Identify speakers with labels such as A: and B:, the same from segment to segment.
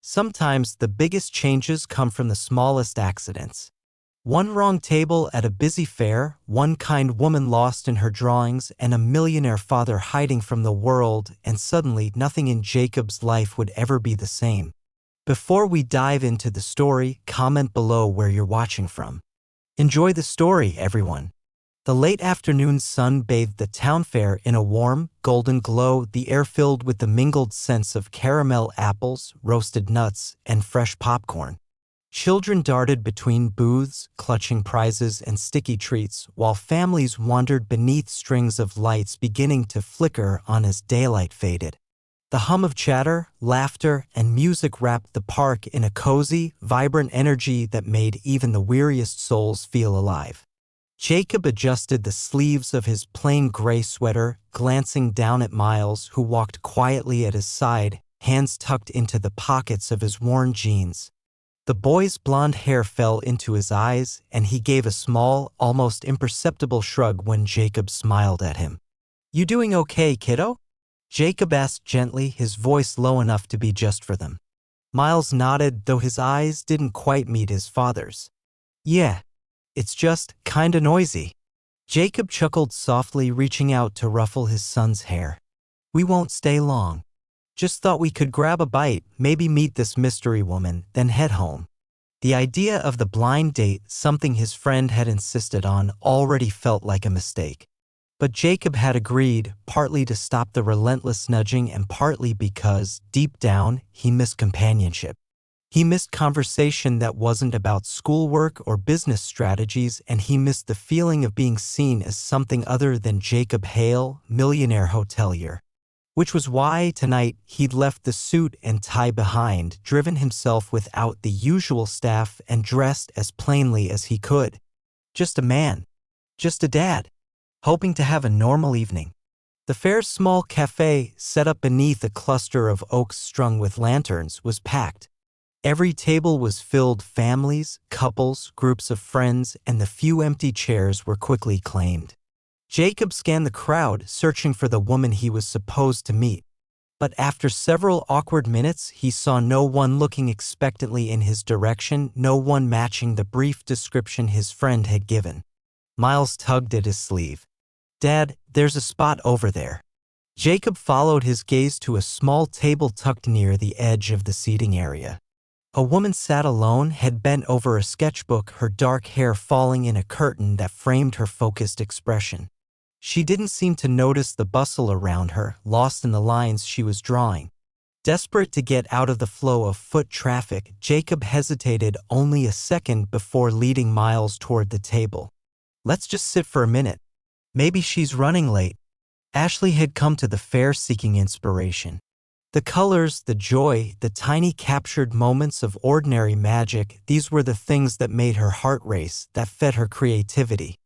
A: Sometimes the biggest changes come from the smallest accidents. One wrong table at a busy fair, one kind woman lost in her drawings, and a millionaire father hiding from the world, and suddenly nothing in Jacob's life would ever be the same. Before we dive into the story, comment below where you're watching from. Enjoy the story, everyone. The late afternoon sun bathed the town fair in a warm, golden glow, the air filled with the mingled scents of caramel apples, roasted nuts, and fresh popcorn. Children darted between booths, clutching prizes and sticky treats, while families wandered beneath strings of lights beginning to flicker on as daylight faded. The hum of chatter, laughter, and music wrapped the park in a cozy, vibrant energy that made even the weariest souls feel alive. Jacob adjusted the sleeves of his plain gray sweater, glancing down at Miles, who walked quietly at his side, hands tucked into the pockets of his worn jeans. The boy's blonde hair fell into his eyes, and he gave a small, almost imperceptible shrug when Jacob smiled at him. "You doing okay, kiddo?" Jacob asked gently, his voice low enough to be just for them. Miles nodded, though his eyes didn't quite meet his father's. "Yeah. It's just kinda noisy." Jacob chuckled softly, reaching out to ruffle his son's hair. "We won't stay long. Just thought we could grab a bite, maybe meet this mystery woman, then head home." The idea of the blind date, something his friend had insisted on, already felt like a mistake. But Jacob had agreed, partly to stop the relentless nudging and partly because, deep down, he missed companionship. He missed conversation that wasn't about schoolwork or business strategies, and he missed the feeling of being seen as something other than Jacob Hale, millionaire hotelier. Which was why, tonight, he'd left the suit and tie behind, driven himself without the usual staff, and dressed as plainly as he could. Just a man. Just a dad. Hoping to have a normal evening. The fair's small cafe, set up beneath a cluster of oaks strung with lanterns, was packed. Every table was filled, families, couples, groups of friends, and the few empty chairs were quickly claimed. Jacob scanned the crowd, searching for the woman he was supposed to meet. But after several awkward minutes, he saw no one looking expectantly in his direction, no one matching the brief description his friend had given. Miles tugged at his sleeve. "Dad, there's a spot over there." Jacob followed his gaze to a small table tucked near the edge of the seating area. A woman sat alone, head bent over a sketchbook, her dark hair falling in a curtain that framed her focused expression. She didn't seem to notice the bustle around her, lost in the lines she was drawing. Desperate to get out of the flow of foot traffic, Jacob hesitated only a second before leading Miles toward the table. "Let's just sit for a minute. Maybe she's running late." Ashley had come to the fair seeking inspiration. The colors, the joy, the tiny captured moments of ordinary magic, these were the things that made her heart race, that fed her creativity.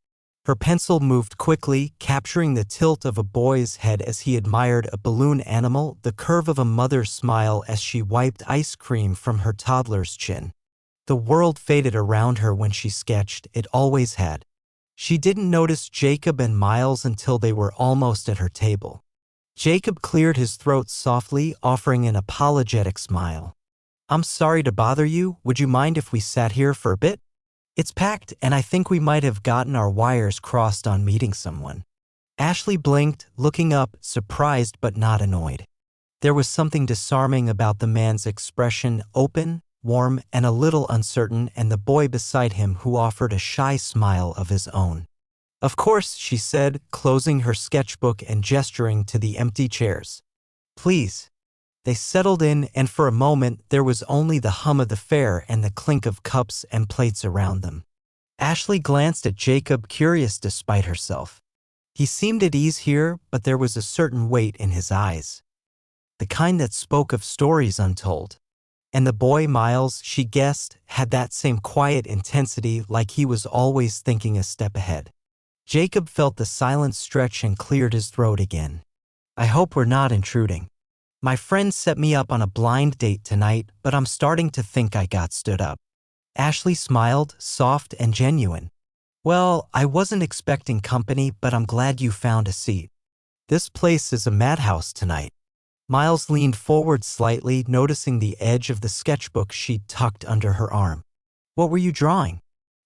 A: Her pencil moved quickly, capturing the tilt of a boy's head as he admired a balloon animal, the curve of a mother's smile as she wiped ice cream from her toddler's chin. The world faded around her when she sketched, it always had. She didn't notice Jacob and Miles until they were almost at her table. Jacob cleared his throat softly, offering an apologetic smile. "I'm sorry to bother you. Would you mind if we sat here for a bit? It's packed, and I think we might have gotten our wires crossed on meeting someone." Ashley blinked, looking up, surprised but not annoyed. There was something disarming about the man's expression, open, warm, and a little uncertain, and the boy beside him who offered a shy smile of his own. "Of course," she said, closing her sketchbook and gesturing to the empty chairs. "Please." They settled in, and for a moment there was only the hum of the fair and the clink of cups and plates around them. Ashley glanced at Jacob, curious despite herself. He seemed at ease here, but there was a certain weight in his eyes. The kind that spoke of stories untold. And the boy, Miles, she guessed, had that same quiet intensity, like he was always thinking a step ahead. Jacob felt the silence stretch and cleared his throat again. "I hope we're not intruding. My friend set me up on a blind date tonight, but I'm starting to think I got stood up." Ashley smiled, soft and genuine. "Well, I wasn't expecting company, but I'm glad you found a seat. This place is a madhouse tonight." Miles leaned forward slightly, noticing the edge of the sketchbook she'd tucked under her arm. What were you drawing?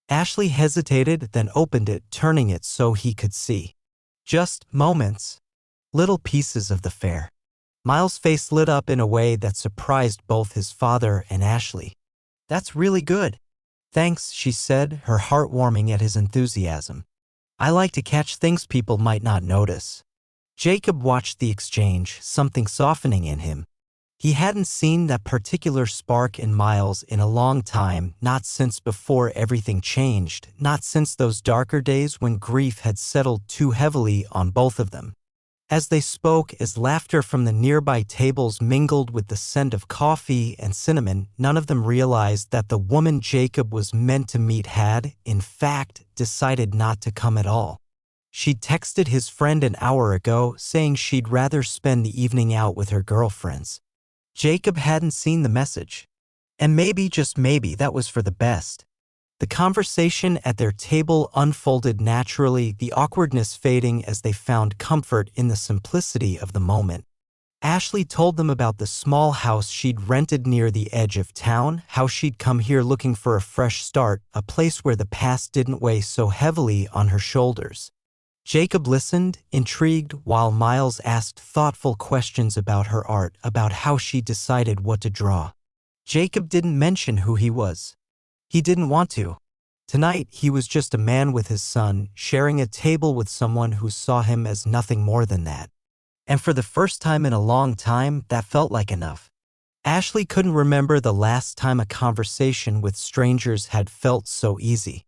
A: Ashley hesitated, then opened it, turning it so he could see. Just moments. Little pieces of the fair. Miles' face lit up in a way that surprised both his father and Ashley. That's really good. Thanks, she said, her heart warming at his enthusiasm. I like to catch things people might not notice. Jacob watched the exchange, something softening in him. He hadn't seen that particular spark in Miles in a long time, not since before everything changed, not since those darker days when grief had settled too heavily on both of them. As they spoke, as laughter from the nearby tables mingled with the scent of coffee and cinnamon, none of them realized that the woman Jacob was meant to meet had, in fact, decided not to come at all. She'd texted his friend an hour ago, saying she'd rather spend the evening out with her girlfriends. Jacob hadn't seen the message. And maybe, just maybe, that was for the best. The conversation at their table unfolded naturally, the awkwardness fading as they found comfort in the simplicity of the moment. Ashley told them about the small house she'd rented near the edge of town, how she'd come here looking for a fresh start, a place where the past didn't weigh so heavily on her shoulders. Jacob listened, intrigued, while Miles asked thoughtful questions about her art, about how she decided what to draw. Jacob didn't mention who he was. He didn't want to. Tonight, he was just a man with his son, sharing a table with someone who saw him as nothing more than that. And for the first time in a long time, that felt like enough. Ashley couldn't remember the last time a conversation with strangers had felt so easy.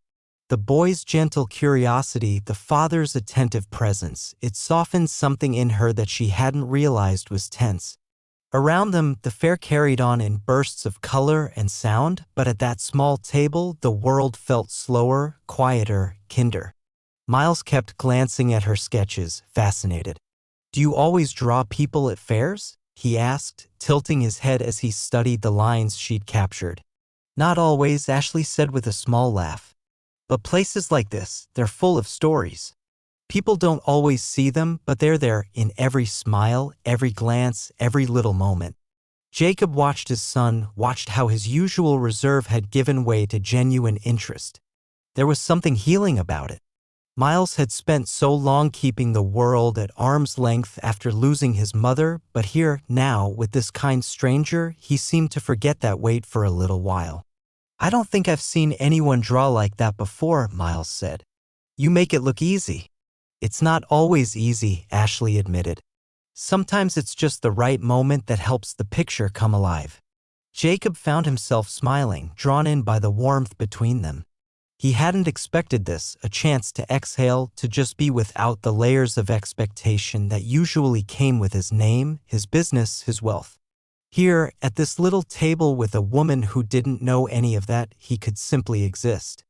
A: The boy's gentle curiosity, the father's attentive presence, it softened something in her that she hadn't realized was tense. Around them, the fair carried on in bursts of color and sound, but at that small table, the world felt slower, quieter, kinder. Miles kept glancing at her sketches, fascinated. Do you always draw people at fairs? He asked, tilting his head as he studied the lines she'd captured. Not always, Ashley said with a small laugh. But places like this, they're full of stories. People don't always see them, but they're there in every smile, every glance, every little moment. Jacob watched his son, watched how his usual reserve had given way to genuine interest. There was something healing about it. Miles had spent so long keeping the world at arm's length after losing his mother, but here, now, with this kind stranger, he seemed to forget that weight for a little while. I don't think I've seen anyone draw like that before, Miles said. You make it look easy. It's not always easy, Ashley admitted. Sometimes it's just the right moment that helps the picture come alive. Jacob found himself smiling, drawn in by the warmth between them. He hadn't expected this, a chance to exhale, to just be without the layers of expectation that usually came with his name, his business, his wealth. Here, at this little table with a woman who didn't know any of that, he could simply exist.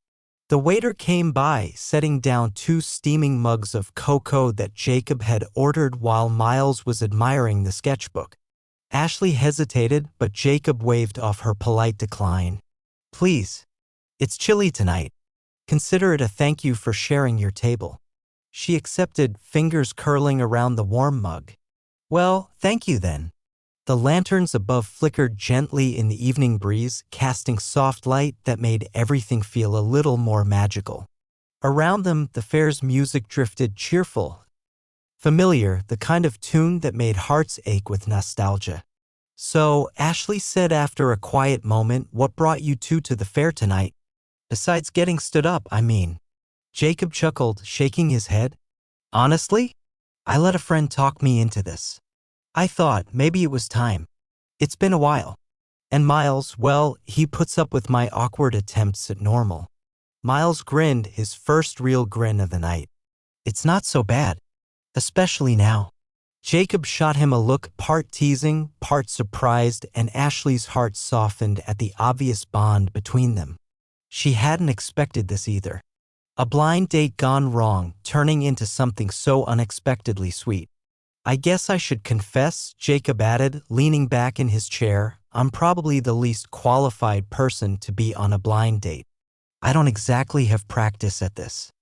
A: The waiter came by, setting down 2 steaming mugs of cocoa that Jacob had ordered while Miles was admiring the sketchbook. Ashley hesitated, but Jacob waved off her polite decline. Please. It's chilly tonight. Consider it a thank you for sharing your table. She accepted, fingers curling around the warm mug. Well, thank you then. The lanterns above flickered gently in the evening breeze, casting soft light that made everything feel a little more magical. Around them, the fair's music drifted, cheerful, familiar, the kind of tune that made hearts ache with nostalgia. So, Ashley said after a quiet moment, what brought you two to the fair tonight? Besides getting stood up, I mean. Jacob chuckled, shaking his head. Honestly? I let a friend talk me into this. I thought maybe it was time. It's been a while. And Miles, well, he puts up with my awkward attempts at normal. Miles grinned, his first real grin of the night. It's not so bad. Especially now. Jacob shot him a look, part teasing, part surprised, and Ashley's heart softened at the obvious bond between them. She hadn't expected this either. A blind date gone wrong, turning into something so unexpectedly sweet. I guess I should confess, Jacob added, leaning back in his chair, I'm probably the least qualified person to be on a blind date. I don't exactly have practice at this.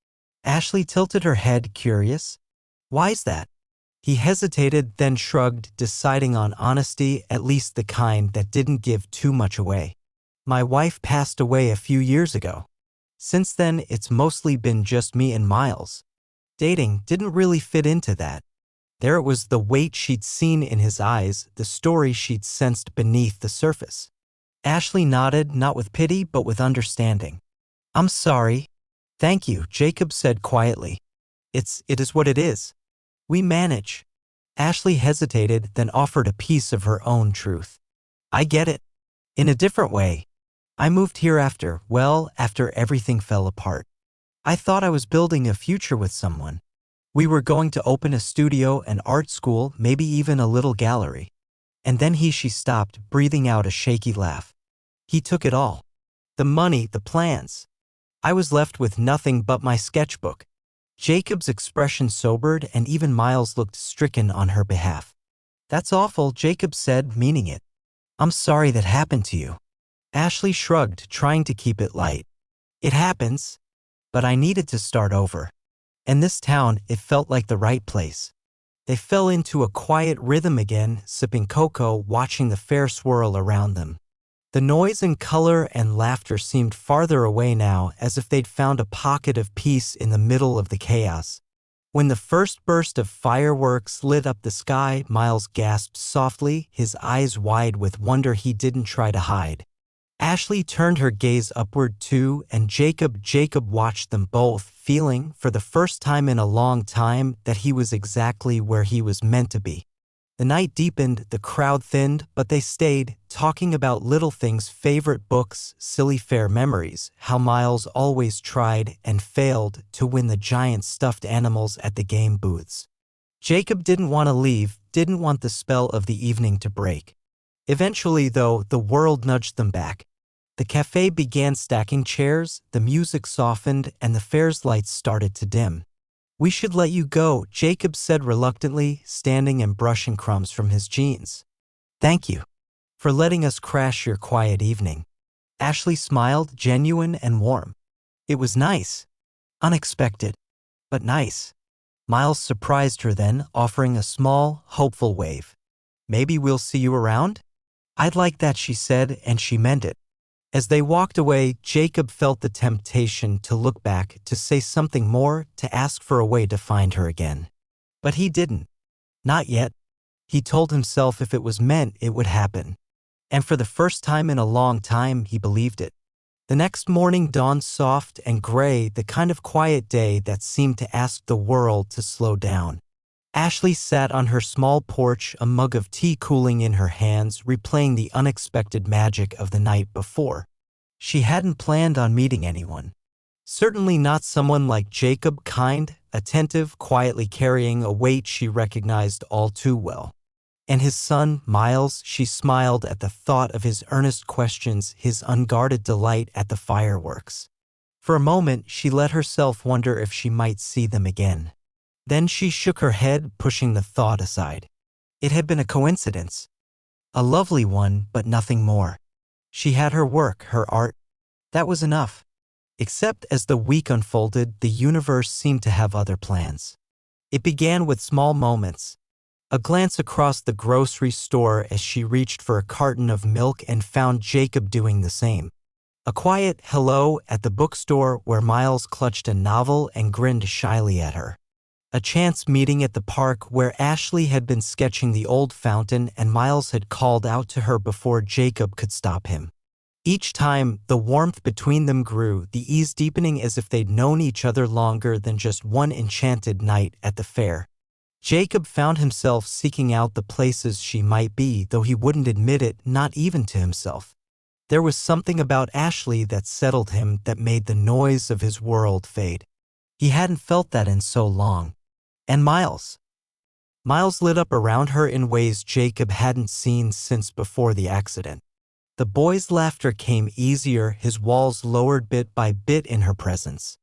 A: Ashley tilted her head, curious. Why's that? He hesitated, then shrugged, deciding on honesty, at least the kind that didn't give too much away. My wife passed away a few years ago. Since then, it's mostly been just me and Miles. Dating didn't really fit into that. There it was, the weight she'd seen in his eyes, the story she'd sensed beneath the surface. Ashley nodded, not with pity but with understanding. I'm sorry. Thank you, Jacob said quietly. It is what it is. We manage. Ashley hesitated, then offered a piece of her own truth. I get it. In a different way. I moved here after everything fell apart. I thought I was building a future with someone. We were going to open a studio, an art school, maybe even a little gallery. And then she stopped, breathing out a shaky laugh. He took it all. The money, the plans. I was left with nothing but my sketchbook. Jacob's expression sobered, and even Miles looked stricken on her behalf. That's awful, Jacob said, meaning it. I'm sorry that happened to you. Ashley shrugged, trying to keep it light. It happens. But I needed to start over. And this town, it felt like the right place. They fell into a quiet rhythm again, sipping cocoa, watching the fair swirl around them. The noise and color and laughter seemed farther away now, as if they'd found a pocket of peace in the middle of the chaos. When the first burst of fireworks lit up the sky, Miles gasped softly, his eyes wide with wonder he didn't try to hide. Ashley turned her gaze upward too, and Jacob watched them both, feeling, for the first time in a long time, that he was exactly where he was meant to be. The night deepened, the crowd thinned, but they stayed, talking about little things, favorite books, silly fair memories, how Miles always tried and failed to win the giant stuffed animals at the game booths. Jacob didn't want to leave, didn't want the spell of the evening to break. Eventually, though, the world nudged them back. The cafe began stacking chairs, the music softened, and the fair's lights started to dim. We should let you go, Jacob said reluctantly, standing and brushing crumbs from his jeans. Thank you for letting us crash your quiet evening. Ashley smiled, genuine and warm. It was nice. Unexpected, but nice. Miles surprised her then, offering a small, hopeful wave. Maybe we'll see you around? I'd like that, she said, and she meant it. As they walked away, Jacob felt the temptation to look back, to say something more, to ask for a way to find her again. But he didn't. Not yet. He told himself if it was meant, it would happen. And for the first time in a long time, he believed it. The next morning dawned soft and gray, the kind of quiet day that seemed to ask the world to slow down. Ashley sat on her small porch, a mug of tea cooling in her hands, replaying the unexpected magic of the night before. She hadn't planned on meeting anyone. Certainly not someone like Jacob, kind, attentive, quietly carrying a weight she recognized all too well. And his son, Miles, she smiled at the thought of his earnest questions, his unguarded delight at the fireworks. For a moment, she let herself wonder if she might see them again. Then she shook her head, pushing the thought aside. It had been a coincidence. A lovely one, but nothing more. She had her work, her art. That was enough. Except as the week unfolded, the universe seemed to have other plans. It began with small moments. A glance across the grocery store as she reached for a carton of milk and found Jacob doing the same. A quiet hello at the bookstore where Miles clutched a novel and grinned shyly at her. A chance meeting at the park where Ashley had been sketching the old fountain and Miles had called out to her before Jacob could stop him. Each time, the warmth between them grew, the ease deepening as if they'd known each other longer than just one enchanted night at the fair. Jacob found himself seeking out the places she might be, though he wouldn't admit it, not even to himself. There was something about Ashley that settled him, that made the noise of his world fade. He hadn't felt that in so long. And Miles. Miles lit up around her in ways Jacob hadn't seen since before the accident. The boy's laughter came easier, his walls lowered bit by bit in her presence.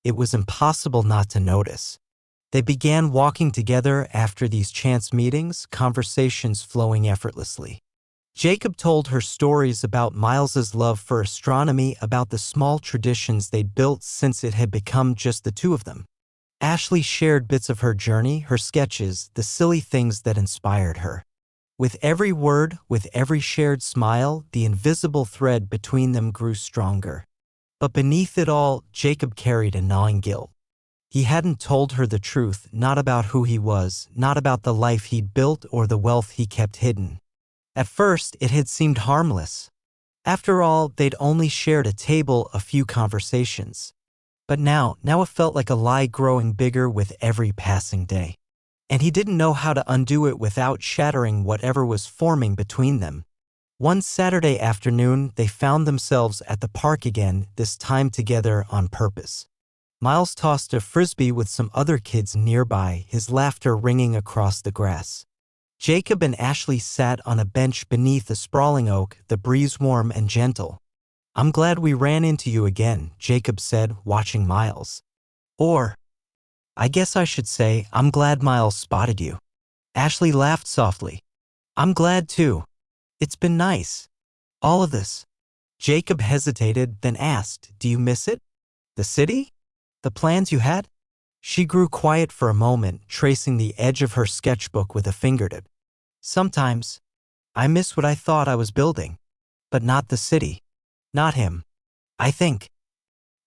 A: It was impossible not to notice. They began walking together after these chance meetings, conversations flowing effortlessly. Jacob told her stories about Miles's love for astronomy, about the small traditions they'd built since it had become just the two of them. Ashley shared bits of her journey, her sketches, the silly things that inspired her. With every word, with every shared smile, the invisible thread between them grew stronger. But beneath it all, Jacob carried a gnawing guilt. He hadn't told her the truth, not about who he was, not about the life he'd built or the wealth he kept hidden. At first, it had seemed harmless. After all, they'd only shared a table, a few conversations. But now it felt like a lie growing bigger with every passing day. And he didn't know how to undo it without shattering whatever was forming between them. One Saturday afternoon, they found themselves at the park again, this time together on purpose. Miles tossed a frisbee with some other kids nearby, his laughter ringing across the grass. Jacob and Ashley sat on a bench beneath a sprawling oak, the breeze warm and gentle. "I'm glad we ran into you again," Jacob said, watching Miles. "Or, I guess I should say, I'm glad Miles spotted you." Ashley laughed softly. "I'm glad too. It's been nice. All of this." Jacob hesitated, then asked, "Do you miss it? The city? The plans you had?" She grew quiet for a moment, tracing the edge of her sketchbook with a fingertip. "Sometimes. I miss what I thought I was building. But not the city. Not him. I think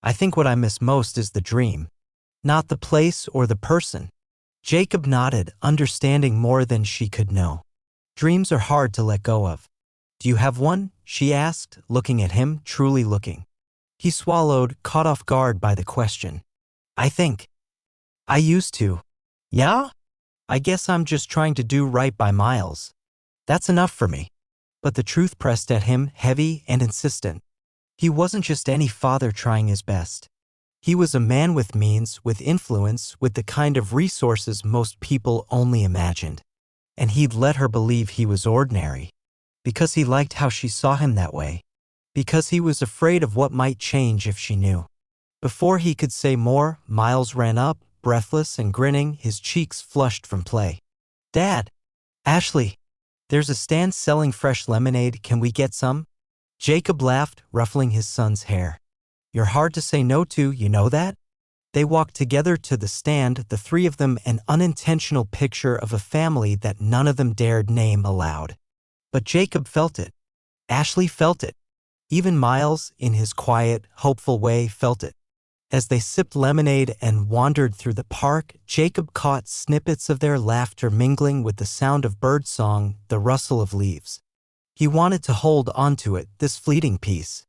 A: what I miss most is the dream. Not the place or the person." Jacob nodded, understanding more than she could know. "Dreams are hard to let go of." "Do you have one?" she asked, looking at him, truly looking. He swallowed, caught off guard by the question. I used to." "Yeah? I guess I'm just trying to do right by Miles. That's enough for me." But the truth pressed at him, heavy and insistent. He wasn't just any father trying his best. He was a man with means, with influence, with the kind of resources most people only imagined. And he'd let her believe he was ordinary. Because he liked how she saw him that way. Because he was afraid of what might change if she knew. Before he could say more, Miles ran up, breathless and grinning, his cheeks flushed from play. "Dad! Ashley! There's a stand selling fresh lemonade, can we get some?" Jacob laughed, ruffling his son's hair. "You're hard to say no to, you know that?" They walked together to the stand, the three of them, an unintentional picture of a family that none of them dared name aloud. But Jacob felt it. Ashley felt it. Even Miles, in his quiet, hopeful way, felt it. As they sipped lemonade and wandered through the park, Jacob caught snippets of their laughter mingling with the sound of birdsong, the rustle of leaves. He wanted to hold onto it, this fleeting piece.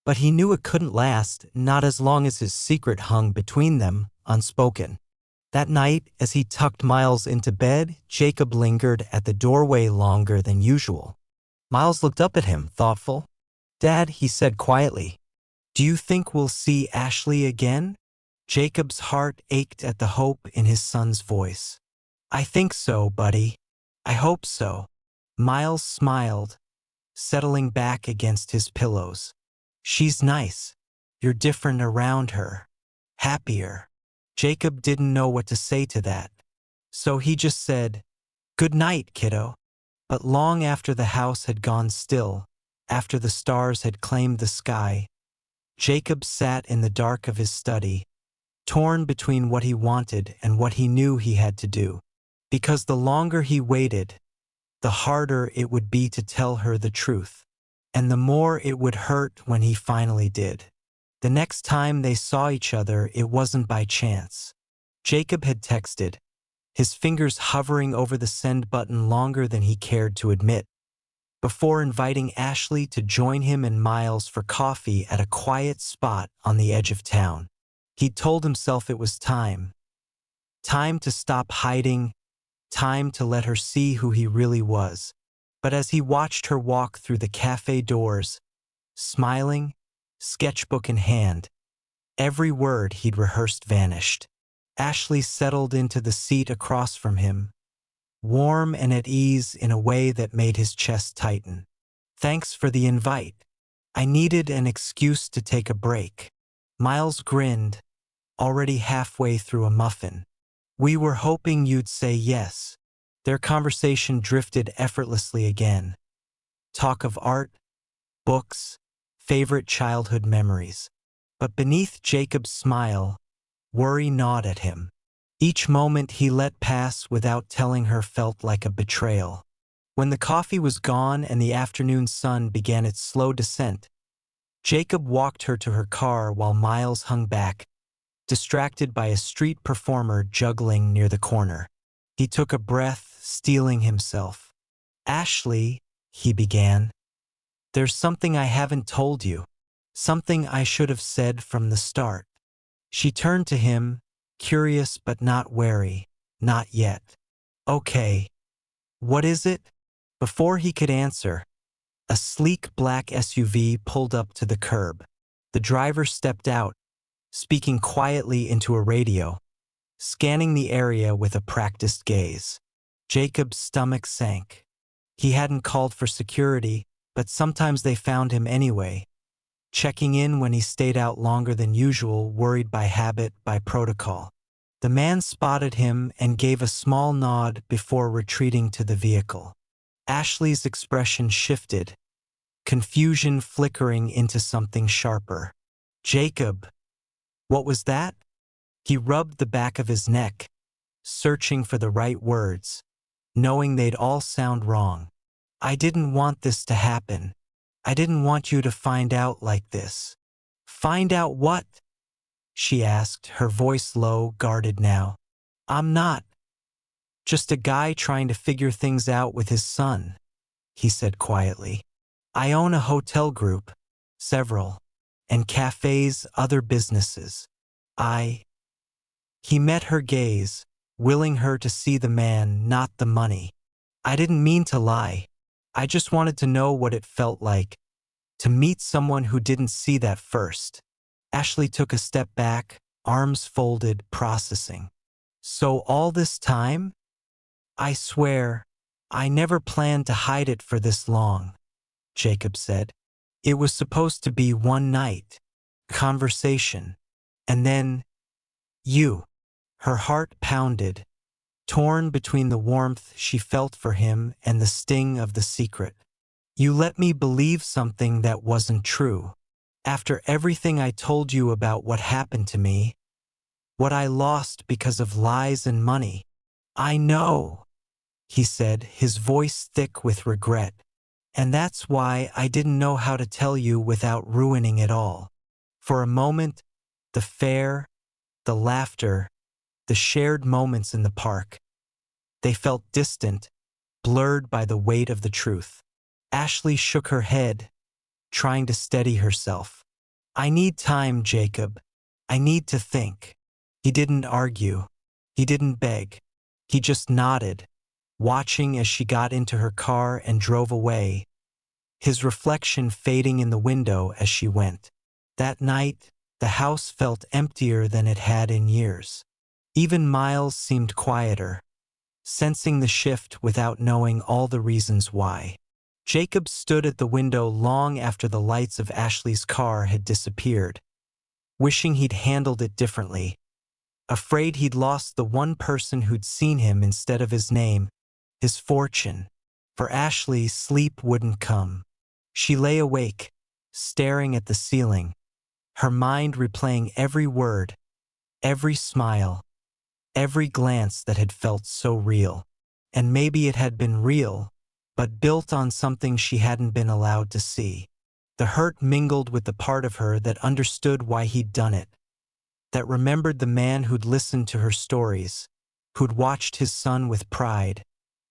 A: But he knew it couldn't last, not as long as his secret hung between them, unspoken. That night, as he tucked Miles into bed, Jacob lingered at the doorway longer than usual. Miles looked up at him, thoughtful. "Dad," he said quietly, "do you think we'll see Ashley again?" Jacob's heart ached at the hope in his son's voice. "I think so, buddy. I hope so." Miles smiled, settling back against his pillows. "She's nice. You're different around her. Happier." Jacob didn't know what to say to that. So he just said, "Good night, kiddo." But long after the house had gone still, after the stars had claimed the sky, Jacob sat in the dark of his study, torn between what he wanted and what he knew he had to do. Because the longer he waited, the harder it would be to tell her the truth, and the more it would hurt when he finally did. The next time they saw each other, it wasn't by chance. Jacob had texted, his fingers hovering over the send button longer than he cared to admit, before inviting Ashley to join him and Miles for coffee at a quiet spot on the edge of town. He'd told himself it was time. Time to stop hiding, time to let her see who he really was. But as he watched her walk through the cafe doors, smiling, sketchbook in hand, every word he'd rehearsed vanished. Ashley settled into the seat across from him, warm and at ease in a way that made his chest tighten. "Thanks for the invite. I needed an excuse to take a break." Miles grinned, already halfway through a muffin. "We were hoping you'd say yes." Their conversation drifted effortlessly again. Talk of art, books, favorite childhood memories. But beneath Jacob's smile, worry gnawed at him. Each moment he let pass without telling her felt like a betrayal. When the coffee was gone and the afternoon sun began its slow descent, Jacob walked her to her car while Miles hung back, distracted by a street performer juggling near the corner. He took a breath, steeling himself. "Ashley," he began, "there's something I haven't told you. Something I should have said from the start." She turned to him, curious but not wary. "Not yet." "Okay. What is it?" Before he could answer, a sleek black SUV pulled up to the curb. The driver stepped out, speaking quietly into a radio, scanning the area with a practiced gaze. Jacob's stomach sank. He hadn't called for security, but sometimes they found him anyway, checking in when he stayed out longer than usual, worried by habit, by protocol. The man spotted him and gave a small nod before retreating to the vehicle. Ashley's expression shifted, confusion flickering into something sharper. "Jacob, what was that?" He rubbed the back of his neck, searching for the right words, knowing they'd all sound wrong. "I didn't want this to happen. I didn't want you to find out like this." "Find out what?" she asked, her voice low, guarded now. "I'm not just a guy trying to figure things out with his son," he said quietly. "I own a hotel group, several, and cafes, other businesses. He met her gaze, willing her to see the man, not the money. "I didn't mean to lie. I just wanted to know what it felt like to meet someone who didn't see that first." Ashley took a step back, arms folded, processing. "So all this time? I swear, I never planned to hide it for this long," Jacob said. "It was supposed to be one night, conversation, and then you." Her heart pounded, torn between the warmth she felt for him and the sting of the secret. "You let me believe something that wasn't true. After everything I told you about what happened to me, what I lost because of lies and money." "I know," he said, his voice thick with regret. "And that's why I didn't know how to tell you without ruining it all." For a moment, the fair, the laughter, the shared moments in the park, they felt distant, blurred by the weight of the truth. Ashley shook her head, trying to steady herself. "I need time, Jacob. I need to think." He didn't argue. He didn't beg. He just nodded, watching as she got into her car and drove away, his reflection fading in the window as she went. That night, the house felt emptier than it had in years. Even Miles seemed quieter, sensing the shift without knowing all the reasons why. Jacob stood at the window long after the lights of Ashley's car had disappeared, wishing he'd handled it differently, afraid he'd lost the one person who'd seen him instead of his name, his fortune. For Ashley, sleep wouldn't come. She lay awake, staring at the ceiling, her mind replaying every word, every smile, every glance that had felt so real. And maybe it had been real, but built on something she hadn't been allowed to see. The hurt mingled with the part of her that understood why he'd done it, that remembered the man who'd listened to her stories, who'd watched his son with pride,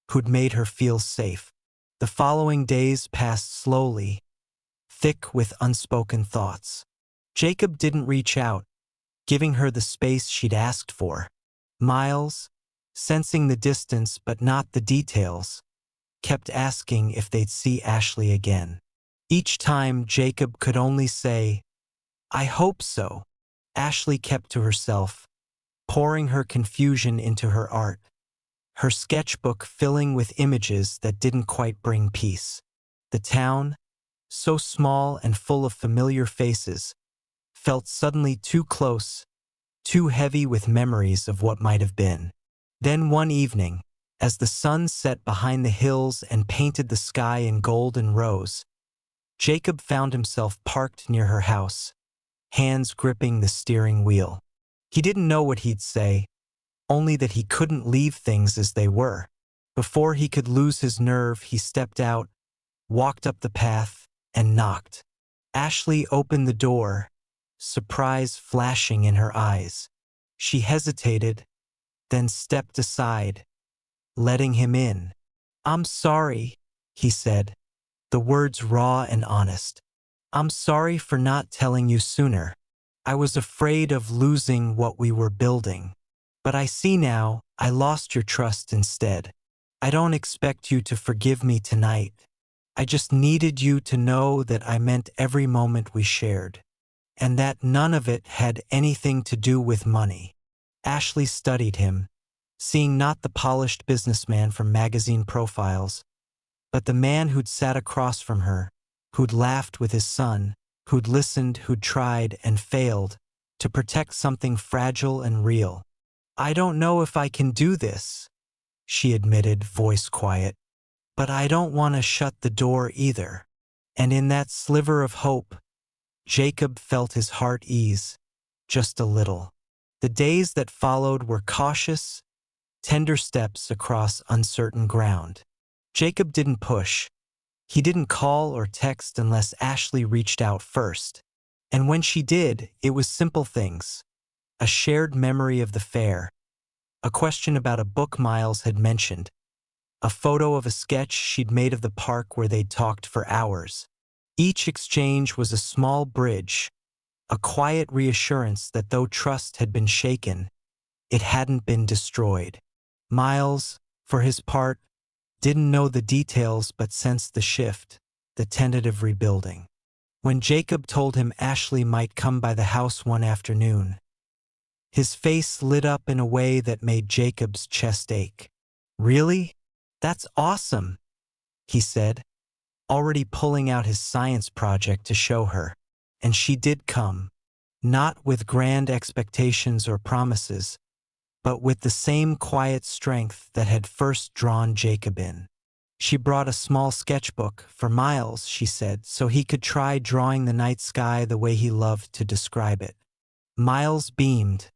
A: who'd made her feel safe. The following days passed slowly, thick with unspoken thoughts. Jacob didn't reach out, giving her the space she'd asked for. Miles, sensing the distance but not the details, kept asking if they'd see Ashley again. Each time, Jacob could only say, "I hope so." Ashley kept to herself, pouring her confusion into her art, her sketchbook filling with images that didn't quite bring peace. The town, so small and full of familiar faces, felt suddenly too close, too heavy with memories of what might have been. Then one evening, as the sun set behind the hills and painted the sky in gold and rose, Jacob found himself parked near her house, hands gripping the steering wheel. He didn't know what he'd say, only that he couldn't leave things as they were. Before he could lose his nerve, he stepped out, walked up the path, and knocked. Ashley opened the door, surprise flashing in her eyes. She hesitated, then stepped aside, letting him in. "I'm sorry," he said, the words raw and honest. "I'm sorry for not telling you sooner. I was afraid of losing what we were building. But I see now, I lost your trust instead. I don't expect you to forgive me tonight. I just needed you to know that I meant every moment we shared, and that none of it had anything to do with money." Ashley studied him, seeing not the polished businessman from magazine profiles, but the man who'd sat across from her, who'd laughed with his son, who'd listened, who'd tried and failed to protect something fragile and real. "I don't know if I can do this," she admitted, voice quiet. "But I don't want to shut the door either." And in that sliver of hope, Jacob felt his heart ease, just a little. The days that followed were cautious, tender steps across uncertain ground. Jacob didn't push. He didn't call or text unless Ashley reached out first. And when she did, it was simple things. A shared memory of the fair, a question about a book Miles had mentioned, a photo of a sketch she'd made of the park where they'd talked for hours. Each exchange was a small bridge, a quiet reassurance that though trust had been shaken, it hadn't been destroyed. Miles, for his part, didn't know the details but sensed the shift, the tentative rebuilding. When Jacob told him Ashley might come by the house one afternoon, his face lit up in a way that made Jacob's chest ache. "Really? That's awesome," he said, already pulling out his science project to show her. And she did come, not with grand expectations or promises, but with the same quiet strength that had first drawn Jacob in. She brought a small sketchbook for Miles, she said, so he could try drawing the night sky the way he loved to describe it. Miles beamed,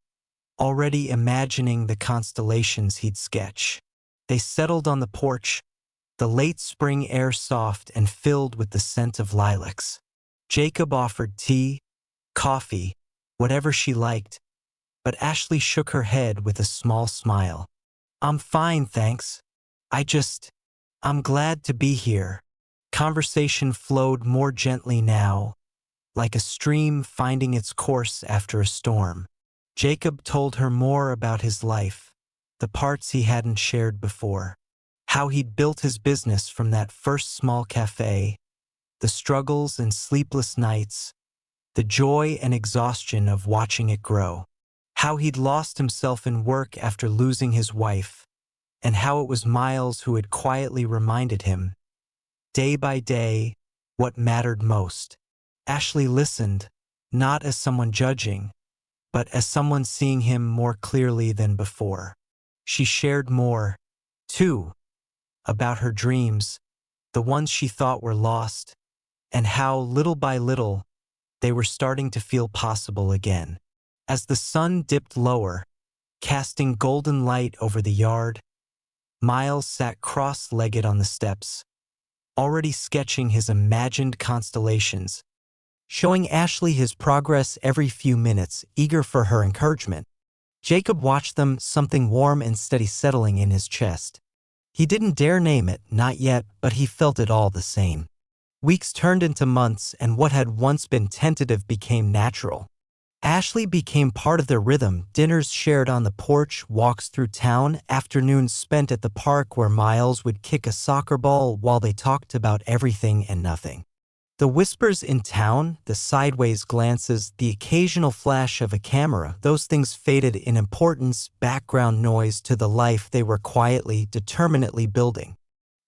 A: already imagining the constellations he'd sketch. They settled on the porch, the late spring air soft and filled with the scent of lilacs. Jacob offered tea, coffee, whatever she liked, but Ashley shook her head with a small smile. "I'm fine, thanks. I'm glad to be here." Conversation flowed more gently now, like a stream finding its course after a storm. Jacob told her more about his life, the parts he hadn't shared before, how he'd built his business from that first small cafe, the struggles and sleepless nights, the joy and exhaustion of watching it grow, how he'd lost himself in work after losing his wife, and how it was Miles who had quietly reminded him, day by day, what mattered most. Ashley listened, not as someone judging, but as someone seeing him more clearly than before. She shared more, too, about her dreams, the ones she thought were lost, and how, little by little, they were starting to feel possible again. As the sun dipped lower, casting golden light over the yard, Miles sat cross-legged on the steps, already sketching his imagined constellations, showing Ashley his progress every few minutes, eager for her encouragement. Jacob watched them, something warm and steady settling in his chest. He didn't dare name it, not yet, but he felt it all the same. Weeks turned into months, and what had once been tentative became natural. Ashley became part of their rhythm, dinners shared on the porch, walks through town, afternoons spent at the park where Miles would kick a soccer ball while they talked about everything and nothing. The whispers in town, the sideways glances, the occasional flash of a camera, those things faded in importance, background noise to the life they were quietly, determinedly building.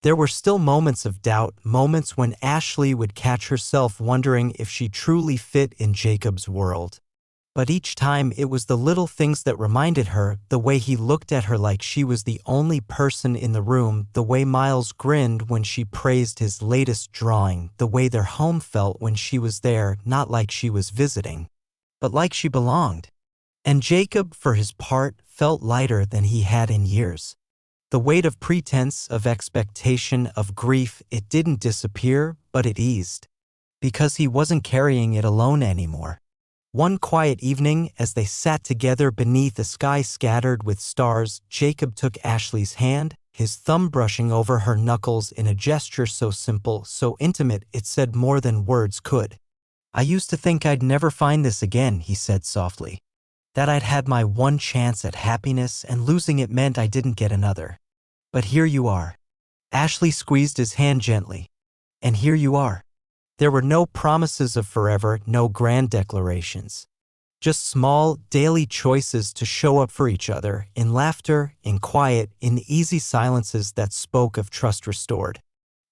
A: There were still moments of doubt, moments when Ashley would catch herself wondering if she truly fit in Jacob's world. But each time it was the little things that reminded her, the way he looked at her like she was the only person in the room, the way Miles grinned when she praised his latest drawing, the way their home felt when she was there, not like she was visiting, but like she belonged. And Jacob, for his part, felt lighter than he had in years. The weight of pretense, of expectation, of grief, it didn't disappear, but it eased. Because he wasn't carrying it alone anymore. One quiet evening, as they sat together beneath a sky scattered with stars, Jacob took Ashley's hand, his thumb brushing over her knuckles in a gesture so simple, so intimate, it said more than words could. "I used to think I'd never find this again," he said softly. "That I'd had my one chance at happiness and losing it meant I didn't get another. But here you are." Ashley squeezed his hand gently. "And here you are." There were no promises of forever, no grand declarations. Just small, daily choices to show up for each other, in laughter, in quiet, in the easy silences that spoke of trust restored.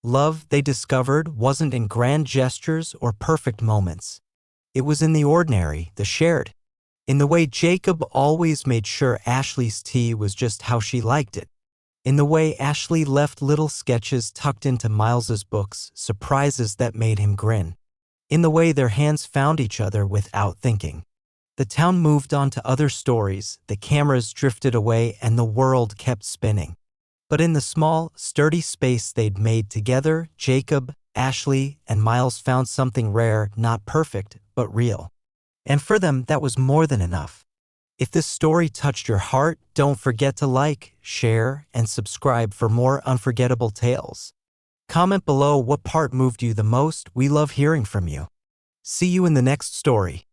A: Love, they discovered, wasn't in grand gestures or perfect moments. It was in the ordinary, the shared. In the way Jacob always made sure Ashley's tea was just how she liked it. In the way Ashley left little sketches tucked into Miles's books, surprises that made him grin. In the way their hands found each other without thinking. The town moved on to other stories, the cameras drifted away, and the world kept spinning. But in the small, sturdy space they'd made together, Jacob, Ashley, and Miles found something rare, not perfect, but real. And for them, that was more than enough. If this story touched your heart, don't forget to like, share, and subscribe for more unforgettable tales. Comment below what part moved you the most. We love hearing from you. See you in the next story.